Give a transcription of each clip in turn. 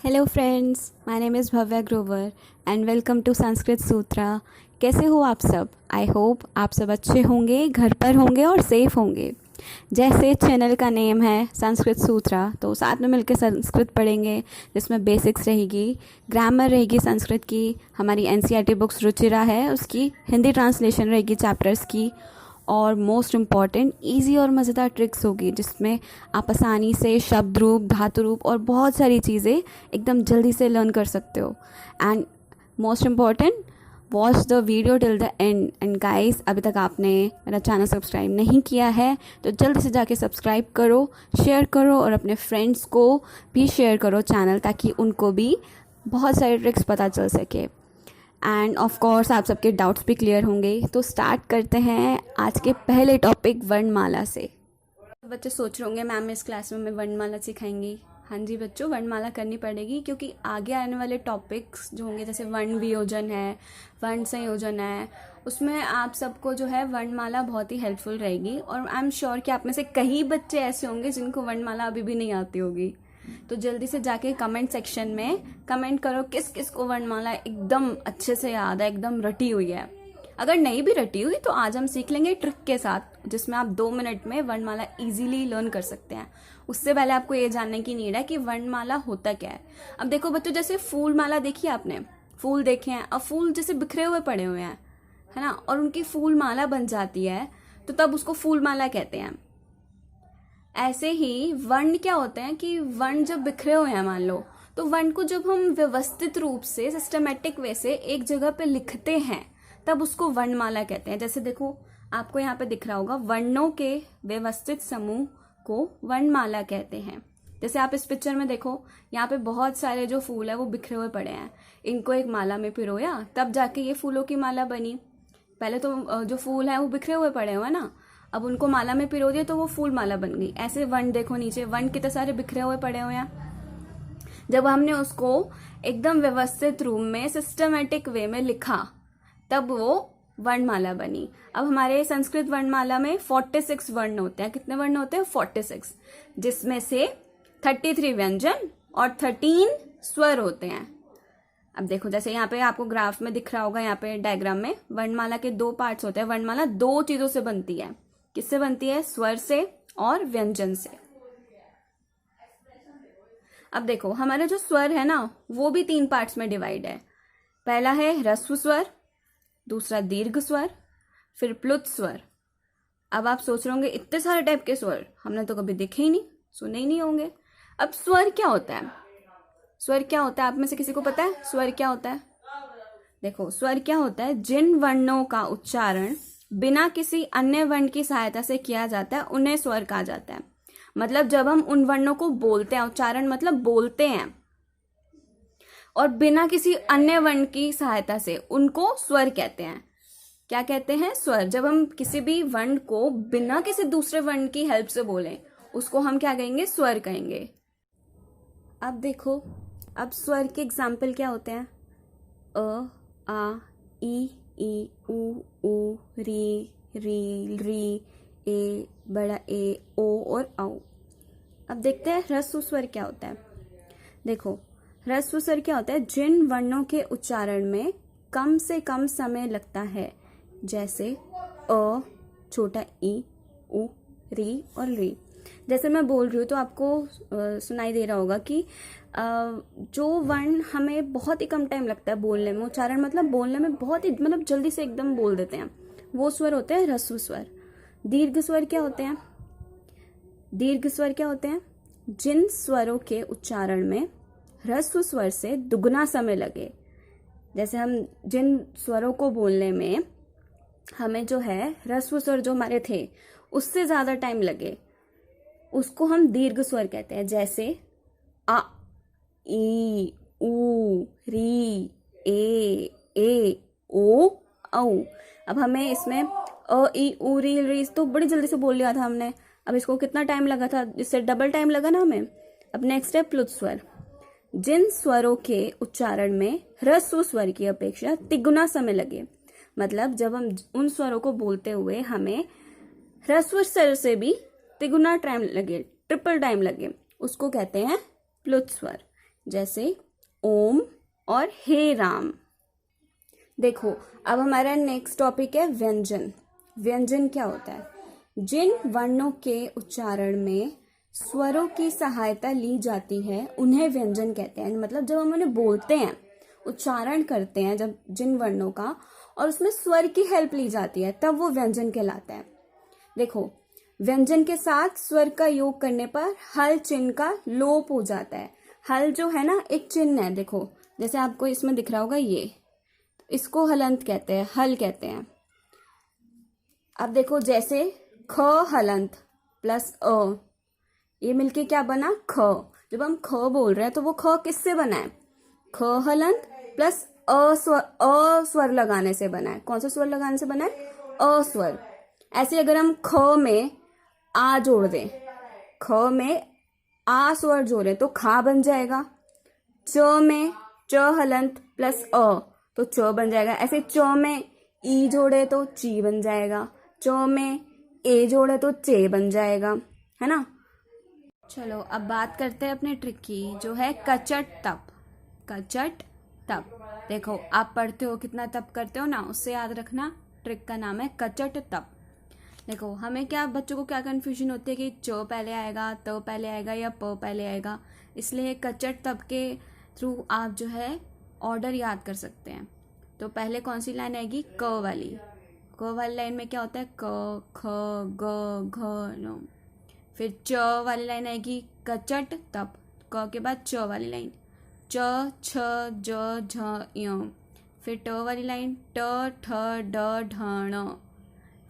Hello friends, my name is Bhavya Grover and welcome to Sanskrit Sutra. कैसे हो आप सब? आई होप आप सब अच्छे होंगे, घर पर होंगे और सेफ होंगे। जैसे चैनल का नेम है संस्कृत सूत्रा, तो साथ में मिलकर संस्कृत पढ़ेंगे, जिसमें बेसिक्स रहेगी, ग्रामर रहेगी संस्कृत की, हमारी एनसीईआरटी बुक्स रुचिरा है उसकी हिंदी ट्रांसलेशन रहेगी चैप्टर्स की, और मोस्ट इम्पॉर्टेंट ईजी और मज़ेदार ट्रिक्स होगी जिसमें आप आसानी से शब्द रूप, धातु रूप और बहुत सारी चीज़ें एकदम जल्दी से लर्न कर सकते हो। And most important, watch the video till the end guys, अभी तक आपने मेरा चैनल सब्सक्राइब नहीं किया है तो जल्दी से जाके सब्सक्राइब करो, शेयर करो और अपने फ्रेंड्स को भी शेयर करो चैनल, ताकि उनको भी बहुत सारे ट्रिक्स पता चल सके। एंड ऑफ कोर्स आप सबके डाउट्स भी क्लियर होंगे। तो स्टार्ट करते हैं आज के पहले टॉपिक वर्णमाला से। बच्चे सोच रहे होंगे मैम इस क्लास में हमें वर्णमाला सिखाएंगी। हाँ जी बच्चों, वर्णमाला करनी पड़ेगी, क्योंकि आगे आने वाले टॉपिक्स जो होंगे जैसे वर्ण वियोजन है, वर्ण संयोजन है, उसमें आप सबको जो है वर्णमाला बहुत ही हेल्पफुल रहेगी। और आई एम श्योर कि आप में से कई बच्चे ऐसे होंगे जिनको वर्णमाला अभी भी नहीं आती होगी। तो जल्दी से जाके कमेंट सेक्शन में कमेंट करो किस किस को वर्णमाला एकदम अच्छे से याद है, एकदम रटी हुई है। अगर नहीं भी रटी हुई तो आज हम सीख लेंगे ट्रिक के साथ, जिसमें आप 2 मिनट में वर्णमाला इजीली लर्न कर सकते हैं। उससे पहले आपको ये जानने की नीड है कि वर्णमाला होता क्या है। अब देखो बच्चों, जैसे फूल माला देखी आपने, फूल देखे हैं, अब फूल जैसे बिखरे हुए पड़े हुए हैं, है ना, और उनकी फूल माला बन जाती है तो तब उसको फूल माला कहते हैं। ऐसे ही वर्ण क्या होते हैं कि वर्ण जब बिखरे हुए हैं मान लो, तो वर्ण को जब हम व्यवस्थित रूप से सिस्टमेटिक वे से एक जगह पे लिखते हैं तब उसको वर्णमाला कहते हैं। जैसे देखो आपको यहाँ पे दिख रहा होगा, वर्णों के व्यवस्थित समूह को वर्णमाला कहते हैं। जैसे आप इस पिक्चर में देखो, यहाँ पे बहुत सारे जो फूल है वो बिखरे हुए पड़े हैं, इनको एक माला में पिरोया तब जाके ये फूलों की माला बनी। पहले तो जो फूल है वो बिखरे हुए पड़े हुए ना, अब उनको माला में पिरो दिया तो वो फूल माला बन गई। ऐसे वर्ण देखो नीचे, वर्ण कितने सारे बिखरे हुए पड़े हुए हैं। जब हमने उसको एकदम व्यवस्थित रूप में सिस्टमेटिक वे में लिखा तब वो वर्णमाला बनी। अब हमारे संस्कृत वर्णमाला में 46 वर्ण होते हैं। कितने वर्ण होते हैं? 46, जिसमें से 33 व्यंजन और 13 स्वर होते हैं। अब देखो जैसे यहाँ पे आपको ग्राफ में दिख रहा होगा, यहाँ पे डायग्राम में वर्णमाला के 2 पार्ट्स होते हैं। वर्णमाला 2 चीजों से बनती है। किससे बनती है? स्वर से और व्यंजन से। अब देखो हमारा जो स्वर है ना, वो भी 3 पार्ट्स में डिवाइड है। पहला है ह्रस्व स्वर, दूसरा दीर्घ स्वर, फिर प्लुत स्वर। अब आप सोच रहे होंगे इतने सारे टाइप के स्वर हमने तो कभी देखे ही नहीं, सुने ही नहीं होंगे। अब स्वर क्या होता है? स्वर क्या होता है? आप में से किसी को पता है स्वर क्या होता है? देखो स्वर क्या होता है, जिन वर्णों का उच्चारण बिना किसी अन्य वर्ण की सहायता से किया जाता है उन्हें स्वर कहा जाता है। मतलब जब हम उन वर्णों को बोलते हैं, उच्चारण मतलब बोलते हैं, और बिना किसी अन्य वर्ण की सहायता से, उनको स्वर कहते हैं। क्या कहते हैं? स्वर। जब हम किसी भी वर्ण को बिना किसी दूसरे वर्ण की हेल्प से बोलें उसको हम क्या कहेंगे? स्वर कहेंगे। अब देखो, अब स्वर के एग्जाम्पल क्या होते हैं? अ, आ, ई, उ, री, री, ए, बड़ा ए, ओ और औ। अब देखते हैं ह्रस्व स्वर क्या होता है। देखो ह्रस्व स्वर क्या होता है, जिन वर्णों के उच्चारण में कम से कम समय लगता है, जैसे अ, छोटा ई, उ, री और री। जैसे मैं बोल रही हूँ तो आपको सुनाई दे रहा होगा कि जो वर्ण हमें बहुत ही कम टाइम लगता है बोलने में, उच्चारण मतलब बोलने में बहुत ही मतलब जल्दी से एकदम बोल देते हैं, वो स्वर होते हैं ह्रस्व स्वर। दीर्घ स्वर क्या होते हैं? दीर्घ स्वर क्या होते हैं? जिन स्वरों के उच्चारण में ह्रस्व स्वर से दुगना समय लगे। जैसे हम जिन स्वरों को बोलने में हमें जो है ह्रस्व स्वर जो हमारे थे उससे ज्यादा टाइम लगे, उसको हम दीर्घ स्वर कहते हैं। जैसे आ, ई, उ, री, ए, ओ, औ। अब हमें इसमें अ, ई, उ, री तो बड़ी जल्दी से बोल लिया था हमने, अब इसको कितना टाइम लगा था? इससे डबल टाइम लगा ना हमें। अब नेक्स्ट है प्लुत स्वर। जिन स्वरों के उच्चारण में ह्रस्व स्वर की अपेक्षा तिगुना समय लगे, मतलब जब हम उन स्वरों को बोलते हुए हमें ह्रस्व स्वर से भी तिगुना टाइम लगे, ट्रिपल टाइम लगे, उसको कहते हैं प्लुत स्वर। जैसे ओम और हे राम। देखो अब हमारा नेक्स्ट टॉपिक है व्यंजन। व्यंजन क्या होता है? जिन वर्णों के उच्चारण में स्वरों की सहायता ली जाती है उन्हें व्यंजन कहते हैं। मतलब जब हम उन्हें बोलते हैं, उच्चारण करते हैं जब जिन वर्णों का, और उसमें स्वर की हेल्प ली जाती है, तब वो व्यंजन कहलाता है। देखो व्यंजन के साथ स्वर का योग करने पर हल चिन्ह का लोप हो जाता है। हल जो है ना एक चिन्ह है, देखो जैसे आपको इसमें दिख रहा होगा, ये इसको हलंत कहते हैं, हल कहते हैं। अब देखो जैसे ख हलंत प्लस अ, ये मिलके क्या बना? ख। जब हम ख बोल रहे हैं तो वो ख किससे बना है? ख हलंत प्लस अ स्वर लगाने से बना है। कौन सा स्वर लगाने से बना है? अ स्वर। ऐसे अगर हम ख में आ जोड़ दें, ख में आ स्वर जोड़े तो खा बन जाएगा। च में च हलंत प्लस अ तो च बन जाएगा। ऐसे च में ई जोड़े तो ची बन जाएगा। च में ए जोड़े तो चे बन जाएगा, है ना। चलो अब बात करते हैं अपने ट्रिक की, जो है कचट तप। कचट तप। देखो आप पढ़ते हो, कितना तप करते हो ना, उससे याद रखना ट्रिक का नाम है कचट तप। देखो हमें क्या, बच्चों को क्या कंफ्यूजन होती है कि च पहले आएगा, त पहले आएगा या प पहले आएगा। इसलिए कचट तप के थ्रू आप जो है ऑर्डर याद कर सकते हैं। तो पहले कौन सी लाइन आएगी? क वाली। क वाली लाइन में क्या होता है? क ख ग घ न। फिर च वाली लाइन आएगी कचट तप। क के बाद च वाली लाइन च छ ज झ य। फिर ट वाली लाइन ट ठ ड ढ ण।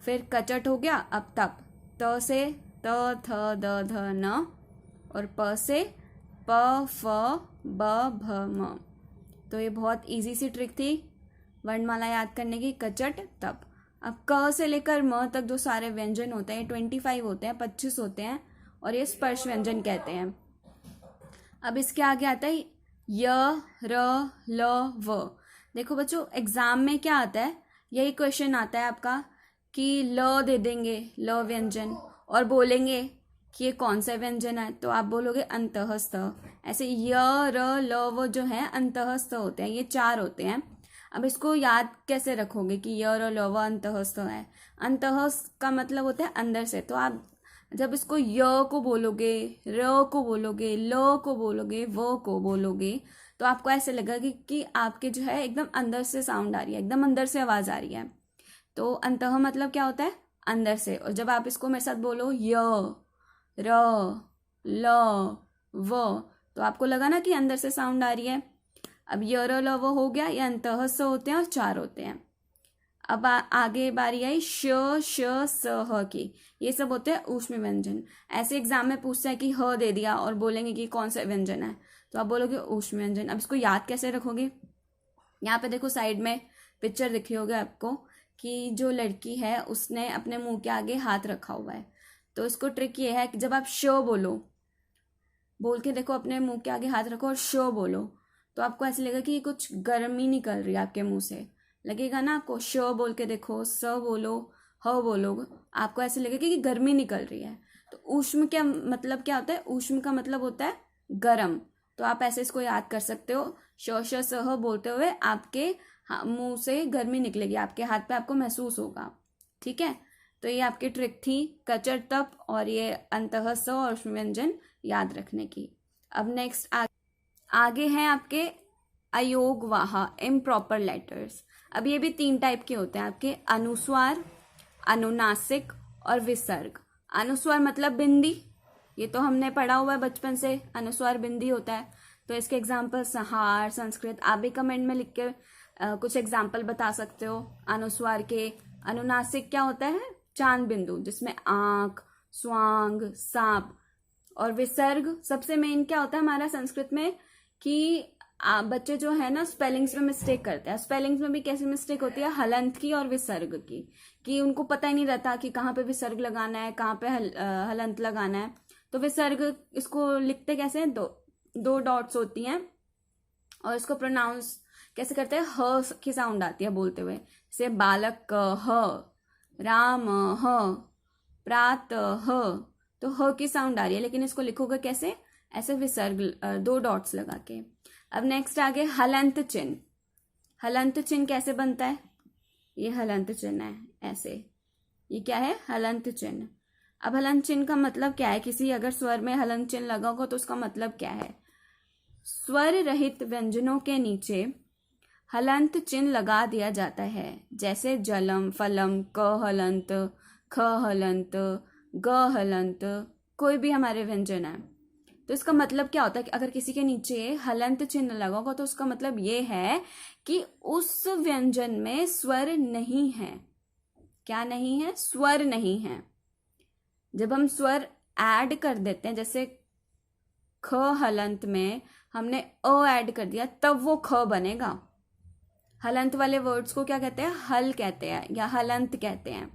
फिर कचट हो गया। अब तप, त से त थ द ध न, और प से प फ ब भ म। तो ये बहुत इजी सी ट्रिक थी वर्णमाला याद करने की, कचट तप। अब क से लेकर म तक जो सारे व्यंजन होते हैं 25 होते हैं, 25 होते हैं, और ये स्पर्श व्यंजन कहते हैं। अब इसके आगे आता है य र ल व। देखो बच्चों एग्जाम में क्या आता है, यही क्वेश्चन आता है आपका कि ल दे देंगे, ल व्यंजन, और बोलेंगे कि ये कौन सा व्यंजन है, तो आप बोलोगे अंतःस्थ। ऐसे य र ल व जो है अंतःस्थ होते हैं, ये 4 होते हैं। अब इसको याद कैसे रखोगे कि य र ल व अंतःस्थ है? अंतःस्थ का मतलब होता है अंदर से। तो आप जब इसको य को बोलोगे, र को बोलोगे, ल को बोलोगे, व को बोलोगे, तो आपको ऐसे लगेगा कि आपके जो है एकदम अंदर से साउंड आ रही है, एकदम अंदर से आवाज आ रही है। तो अंतः मतलब क्या होता है? अंदर से। और जब आप इसको मेरे साथ बोलो य र ल व, तो आपको लगा ना कि अंदर से साउंड आ रही है। अब य र ल व हो गया, ये अंतः से होते हैं और 4 होते हैं। अब आगे बारी आई श श स ह की। ये सब होते हैं ऊष्म व्यंजन। ऐसे एग्जाम में पूछता है कि ह दे दिया और बोलेंगे कि कौन सा व्यंजन है, तो आप बोलोगे ऊष्म व्यंजन। अब इसको याद कैसे रखोगे? यहाँ पे देखो साइड में पिक्चर दिख रही होगी आपको कि जो लड़की है उसने अपने मुंह के आगे हाथ रखा हुआ है। तो इसको ट्रिक ये है कि जब आप श बोलो, बोल के देखो, अपने मुंह के आगे हाथ रखो और श बोलो, तो आपको ऐसे लगेगा कि कुछ गर्मी निकल रही है आपके मुंह से, लगेगा ना आपको। श बोल के देखो, स बोलो, ह बोलो, आपको ऐसे लगेगा कि गर्मी निकल रही है। तो ऊष्म क्या मतलब क्या होता है? ऊष्म का मतलब होता है गरम। तो आप ऐसे इसको याद कर सकते हो, श श स ह बोलते हुए आपके मुंह से गर्मी निकलेगी, आपके हाथ पे आपको महसूस होगा। ठीक है, तो ये आपकी ट्रिक थी कचट तप और ये अंतः स और व्यंजन याद रखने की। अब नेक्स्ट आगे हैं आपके अयोगवाह, इम्प्रॉपर लेटर्स। अब ये भी 3 टाइप के होते हैं आपके, अनुस्वार, अनुनासिक और विसर्ग। अनुस्वार मतलब बिंदी, ये तो हमने पढ़ा हुआ है बचपन से, अनुस्वार बिंदी होता है। तो इसके एग्जाम्पल संहार, संस्कृत, आप भी कमेंट में लिख के कुछ एग्जाम्पल बता सकते हो अनुस्वार के। अनुनासिक क्या होता है? चांद बिंदु, जिसमें आंख, स्वांग, सांप। और विसर्ग सबसे मेन क्या होता है हमारा संस्कृत में कि बच्चे जो है ना स्पेलिंग्स में मिस्टेक करते हैं। स्पेलिंग्स में भी कैसी मिस्टेक होती है? हलंत की और विसर्ग की, कि उनको पता ही नहीं रहता कि कहाँ पे विसर्ग लगाना है, कहाँ पे हलंत लगाना है। तो विसर्ग इसको लिखते कैसे हैं? दो डॉट्स होती हैं, और इसको प्रोनाउंस कैसे करते हैं? ह की साउंड आती है बोलते हुए, जैसे बालक ह, राम ह, प्रात ह, तो ह की साउंड आ रही है, लेकिन इसको लिखोगे कैसे? ऐसे विसर्ग 2 डॉट्स लगा के। अब नेक्स्ट आगे हलंत चिन्ह। हलंत चिन्ह कैसे बनता है? ये हलंत चिन्ह है ऐसे, ये क्या है? हलंत चिन्ह। अब हलंत चिन्ह का मतलब क्या है? किसी अगर स्वर में हलंत चिन्ह लगा होगा तो उसका मतलब क्या है? स्वर रहित व्यंजनों के नीचे हलंत चिन्ह लगा दिया जाता है, जैसे जलम, फलम, क हलंत, ख हलंत, ग हलंत, कोई भी हमारे व्यंजन है। तो इसका मतलब क्या होता है कि अगर किसी के नीचे हलंत चिन्ह लगा होगा तो उसका मतलब ये है कि उस व्यंजन में स्वर नहीं है। क्या नहीं है? स्वर नहीं है। जब हम स्वर ऐड कर देते हैं, जैसे ख हलंत में हमने अ ऐड कर दिया, तब वो ख बनेगा। हलंत वाले वर्ड्स को क्या कहते हैं? हल कहते हैं या हलंत कहते हैं।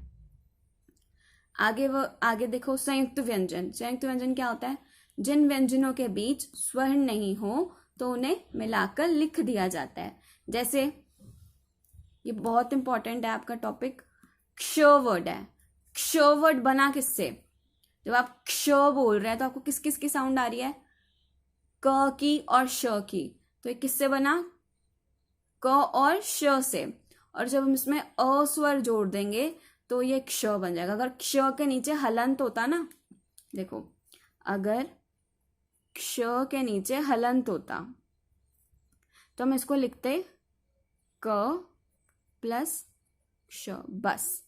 आगे देखो संयुक्त व्यंजन। संयुक्त व्यंजन क्या होता है? जिन व्यंजनों के बीच स्वर नहीं हो तो उन्हें मिलाकर लिख दिया जाता है। जैसे ये बहुत इंपॉर्टेंट है आपका टॉपिक, क्ष वर्ड है। क्ष वर्ड बना किससे? जब आप क्ष बोल रहे हैं तो आपको किस किस की साउंड आ रही है? क की और श की। तो ये किससे बना? क और श से। और जब हम इसमें अ स्वर जोड़ देंगे तो ये क्ष बन जाएगा। अगर क्ष के नीचे हलंत होता ना, देखो अगर क्ष के नीचे हलंत होता तो हम इसको लिखते क प्लस क्ष, बस।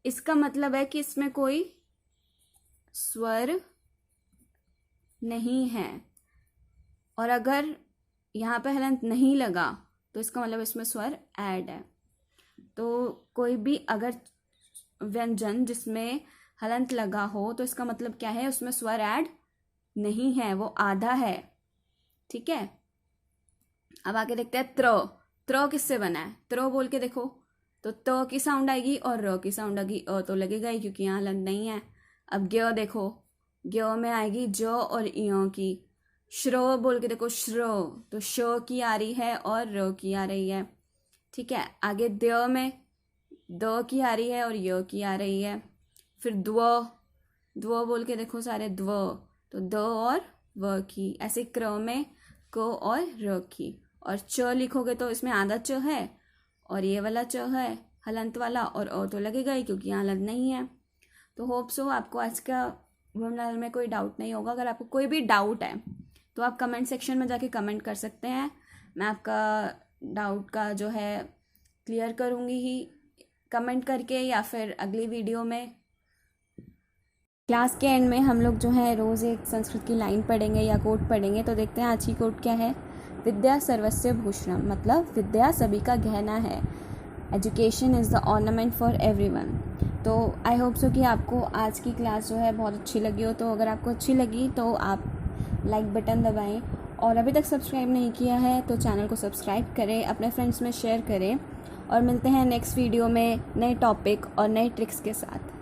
इसका मतलब है कि इसमें कोई स्वर नहीं है। और अगर यहाँ पे हलंत नहीं लगा तो इसका मतलब इसमें स्वर ऐड है। तो कोई भी अगर व्यंजन जिसमें हलंत लगा हो तो इसका मतलब क्या है? उसमें स्वर ऐड नहीं है, वो आधा है। ठीक है। अब आगे देखते हैं त्र। त्र किससे बना है? त्र बोल के देखो तो त की साउंड आएगी और र की साउंड आएगी, अ तो लगेगा ही क्योंकि यहाँ हलंत नहीं है। अब ज्ञ देखो, ज्ञ में आएगी ज और इ की। श्रो बोल के देखो, श्रो तो श की आ रही है और र की आ रही है। ठीक है। आगे द्य में द की आ रही है और य की आ रही है। फिर द्व, द्व बोल के देखो सारे, द्व तो द और व की। ऐसे क्र में क और र की। और च लिखोगे तो इसमें आधा च है और ये वाला च है हलंत वाला, और अ तो लगेगा ही क्योंकि यहाँ हलंत नहीं है। तो होप सो आपको आज का वर्णमाला में कोई डाउट नहीं होगा। अगर आपको कोई भी डाउट है तो आप कमेंट सेक्शन में जाके कमेंट कर सकते हैं। मैं आपका डाउट का जो है क्लियर करूँगी ही कमेंट करके, या फिर अगली वीडियो में। क्लास के एंड में हम लोग जो है रोज़ एक संस्कृत की लाइन पढ़ेंगे या कोट पढ़ेंगे। तो देखते हैं आज की कोट क्या है। विद्या सर्वस्य भूषणम, मतलब विद्या सभी का गहना है। Education is the ornament for everyone. तो आई होप सो कि आपको आज की क्लास जो है बहुत अच्छी लगी हो। तो अगर आपको अच्छी लगी तो आप लाइक बटन दबाएं, और अभी तक सब्सक्राइब नहीं किया है तो चैनल को सब्सक्राइब करें, अपने फ्रेंड्स में शेयर करें। और मिलते हैं नेक्स्ट वीडियो में नए टॉपिक और नए ट्रिक्स के साथ।